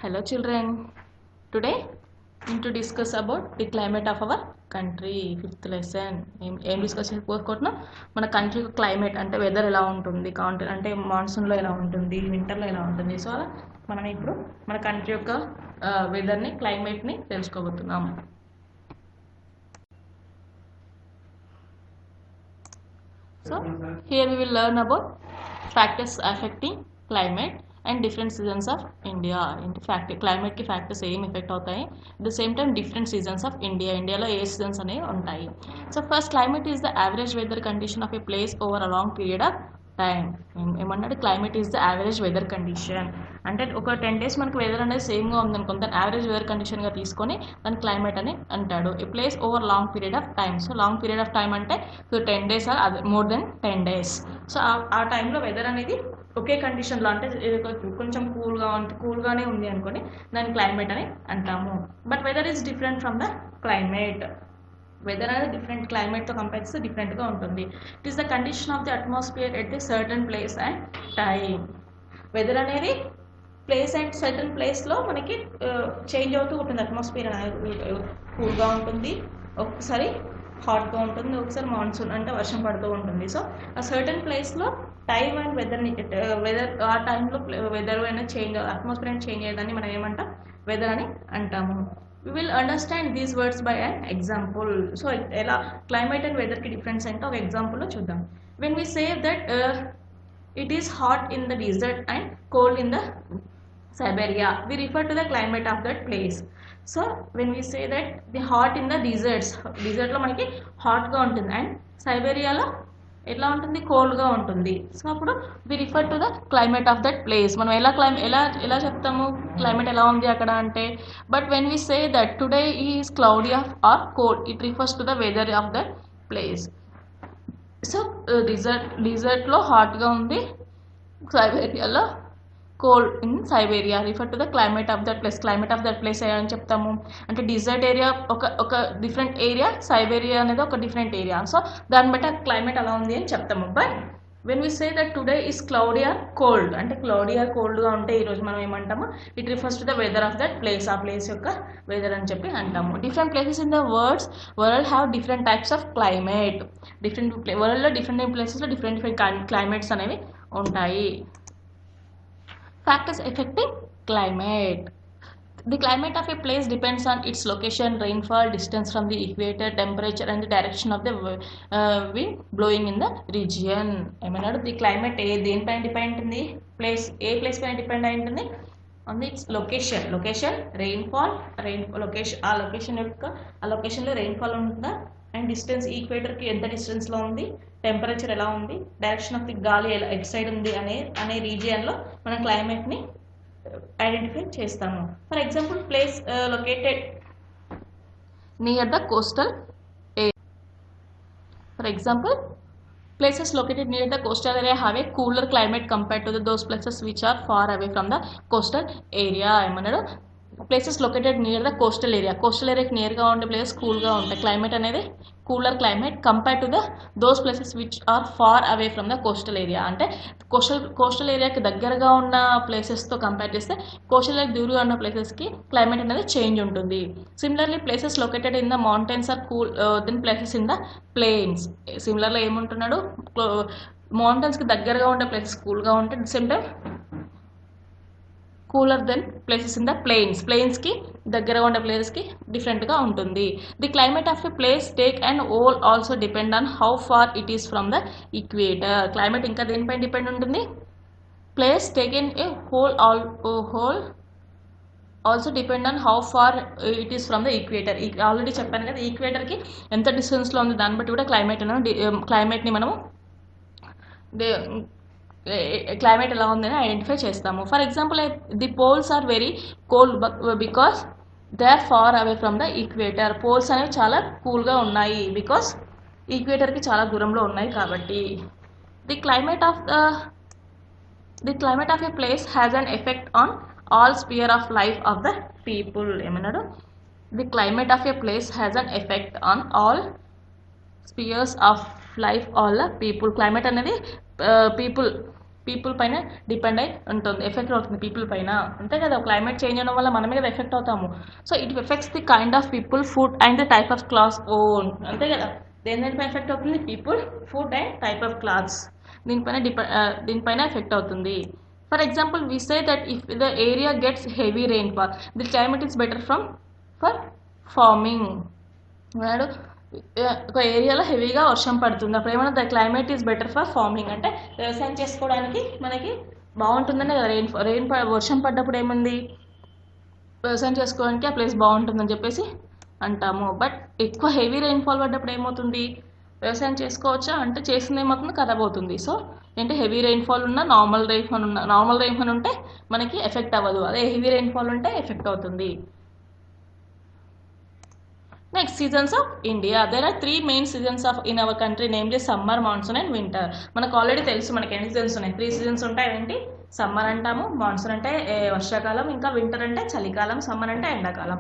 Hello children, today going to discuss about the climate of our country. Fifth lesson ఏం discuss చేసుకోకపోతున్నాం మన country climate అంటే weather ఎలా ఉంటుంది, అంటే మాన్సూన్లో ఎలా ఉంటుంది, వింటర్లో ఎలా ఉంటుంది. సో అలా మనం ఇప్పుడు మన కంట్రీ యొక్క వెదర్ని క్లైమేట్ని తెలుసుకోబోతున్నాం. So here we will learn about factors affecting climate and different seasons of India. Climate ki factors ఏం ఎఫెక్ట్ అవుతాయి, at the same time different seasons of India. ఇండియాలో ఏ సీజన్స్ అనేవి ఉంటాయి. So first, climate is the average weather condition of a place over a long period of time. ఏమన్నాడు, climate is the average weather condition అంటే ఒక 10 days మనకు weather అనేది సేమ్గా ఉందనుకో దాన్ని యావరేజ్ వెదర్ కండిషన్గా తీసుకొని దాన్ని క్లైమేట్ అని అంటాడు. A place over long period of time. So long period of time అంటే 10 days or more than 10 days. So ఆ టైంలో వెదర్ అనేది ఒకే కండిషన్లో అంటే కొంచెం కూల్గానే ఉంది అనుకోని దాన్ని క్లైమేట్ అని అంటాము. But weather is different from the climate. Weather అనేది డిఫరెంట్ క్లైమేట్తో కంపేర్ చేస్తే డిఫరెంట్గా ఉంటుంది. It is the condition of the atmosphere at the certain place and time. Weather అనేది ప్లేస్ అండ్ సర్టన్ ప్లేస్లో మనకి చేంజ్ అవుతూ ఉంటుంది. అట్మాస్ఫియర్ అనేది కూల్గా ఉంటుంది, ఒకసారి హాట్గా ఉంటుంది, ఒకసారి మాన్సూన్ అంటే వర్షం పడుతూ ఉంటుంది. సో ఆ సర్టన్ ప్లేస్లో టైం అండ్ వెదర్ ఆ టైంలో వెదర్ అయినా చేంజ్, అట్మాస్ఫియర్ అయినా చేంజ్ అయ్యేదాన్ని మనం ఏమంటాం, వెదర్ అని అంటాము. We will understand these words by an example. So ఎలా క్లైమేట్ అండ్ వెదర్కి డిఫరెన్స్ అంటే ఒక ఎగ్జాంపుల్లో చూద్దాం. When we say that it is hot in the desert and cold in the Siberia, we refer to the climate of that place. So when we say that the hot in the desertలో మనకి హాట్గా ఉంటుంది and సైబేరియాలో ఎట్లా ఉంటుంది, కోల్డ్గా ఉంటుంది. So అప్పుడు we refer to the climate of that place. మనం ఎలా చెప్తాము క్లైమేట్ ఎలా ఉంది అక్కడ అంటే, but when we say that today is cloudy or cold, it refers to the weather of that place. So డిజర్ట్లో హాట్గా ఉంది, సైబేరియాలో cold in Siberia, refer to the climate of that place. Climate of that place అని చెప్తాము అంటే desert area ఒక different area, Siberia అనేది ఒక డిఫరెంట్ ఏరియా. సో దాన్ని బట్టి క్లైమేట్ అలా ఉంది అని చెప్తాము. But when we say that today is cloudy or cold అంటే క్లౌడీ ఆర్ కోల్డ్గా ఉంటే ఈరోజు మనం ఏమంటాము, it refers to the weather of that place, ఆ ప్లేస్ యొక్క వెదర్ అని చెప్పి అంటాము. Different places in the world have different types of climate. వరల్డ్లో డిఫరెంట్ ప్లేసెస్లో డిఫరెంట్ క్లైమేట్స్ అనేవి ఉంటాయి. Factors affecting climate. The climate of a place depends on its location, rainfall, distance from the equator, temperature and the direction of the wind blowing in the region. ఏమన్నాడు, the climate దేనిపైన depend ఉంటుంది, ఏ place పైన depend అయి ఉంటుంది, on the it's location, rainfall, ఆ లొకేషన్లో rainfall ఉంటుందా, and distance ఈక్వేటర్కి ఎంత డిస్టెన్స్లో ఉంది, టెంపరేచర్ ఎలా ఉంది, డైరెక్షన్ ఆఫ్ ది గాలి ఎట్ సైడ్ ఉంది అనే రీజియన్లో మనం క్లైమేట్ని ఐడెంటిఫై చేస్తాము. For example, place located near the coastal area. For example, places located near the coastal area have a cooler climate compared to those places which are far away from the coastal area. ఏమన్నాడు, places located near the coastal ఏరియాకి నియర్గా ఉండే places కూల్గా ఉంటాయి. Climate అనేది cooler climate compare to the those places which are far away from the coastal area. అంటే coastal ఏరియాకి దగ్గరగా ఉన్న ప్లేసెస్తో కంపేర్ చేస్తే కోస్టల్ ఏరియాకి దూరంగా ఉన్న ప్లేసెస్కి క్లైమేట్ అనేది చేంజ్ ఉంటుంది. Similarly, places located in the mountains are cool than places in the plains. సిమిలర్లో ఏముంటున్నాడు, మౌంటైన్స్కి దగ్గరగా ఉండే ప్లేసెస్ కూల్గా ఉంటాయి, same time cooler than places in the ప్లేన్స్కి దగ్గరగా ఉండే ప్లేసెస్కి డిఫరెంట్గా ఉంటుంది. The climate of a place take and all also depend on how far it is from the equator. Climate ఇంకా దేనిపైన డిపెండ్ ఉంటుంది, place take in a whole also depend on how far it is from the equator. Already చెప్పాను కదా, ఈక్వేటర్కి ఎంత డిస్టెన్స్లో ఉంది దాన్ని బట్టి కూడా క్లైమేట్ని మనము క్లైమేట్ ఎలా ఉందని ఐడెంటిఫై చేస్తాము. For example, the poles are very cold because they are far away from the equator. Poles అనేవి చాలా కూల్గా ఉన్నాయి బికాస్ ఈక్వేటర్కి చాలా దూరంలో ఉన్నాయి కాబట్టి. The climate of a place has an effect on all sphere of life of the people. ఏమన్నాడు, the climate of a place has an effect on all spheres of life all the people. Climate అనేది people people పైన depend అయి ఉంటుంది, effect అవుతుంది people పైన, అంతే కదా. Climate change అవ్వడం వల్ల మనమే కదా ఎఫెక్ట్ అవుతాము. So it affects the kind of people, food and the type of clothes own, అంతే కదా. దేనిపైన ఎఫెక్ట్ అవుతుంది? People, food and type of clothes, దీనిపైన ఎఫెక్ట్ అవుతుంది. For example we say that if the area gets heavy rainfall the climate is better for farming. ఒక ఏరియాలో హెవీగా వర్షం పడుతుంది, అప్పుడు ఏమన్నా the climate is better for farming, అంటే వ్యవసాయం చేసుకోవడానికి మనకి బాగుంటుందనే కదా. వర్షం పడ్డప్పుడు ఏముంది, వ్యవసాయం చేసుకోవడానికి ఆ ప్లేస్ బాగుంటుందని చెప్పేసి అంటాము. బట్ ఎక్కువ హెవీ రెయిన్ఫాల్ పడ్డప్పుడు ఏమవుతుంది, వ్యవసాయం చేసుకోవచ్చా అంటే చేసింది ఏమవుతుంది, ఖరాబ్ అవుతుంది. సో అంటే హెవీ రెయిన్ఫాల్ ఉన్నా నార్మల్ రెయిన్ఫాల్ ఉంటే మనకి ఎఫెక్ట్ అవ్వదు, అదే హెవీ రెయిన్ఫాల్ ఉంటే ఎఫెక్ట్ అవుతుంది. Next, seasons of India. There are 3 main seasons in our country, namely summer, monsoon and winter. మనకు ఆల్రెడీ తెలుసు మనకి ఎన్ని సీజన్స్ ఉన్నాయి, 3 సీజన్స్ ఉంటాయి. ఏంటి? సమ్మర్ అంటాము, మాన్సూన్ అంటే వర్షాకాలం, ఇంకా వింటర్ అంటే చలికాలం, సమ్మర్ అంటే ఎండాకాలం.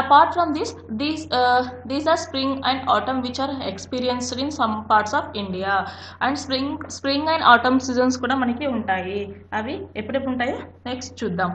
Apart from these are spring and autumn which are experienced in some parts of India. And spring and atom seasons కూడా మనకి ఉంటాయి. అవి ఎప్పుడెప్పుడు ఉంటాయో నెక్స్ట్ చూద్దాం.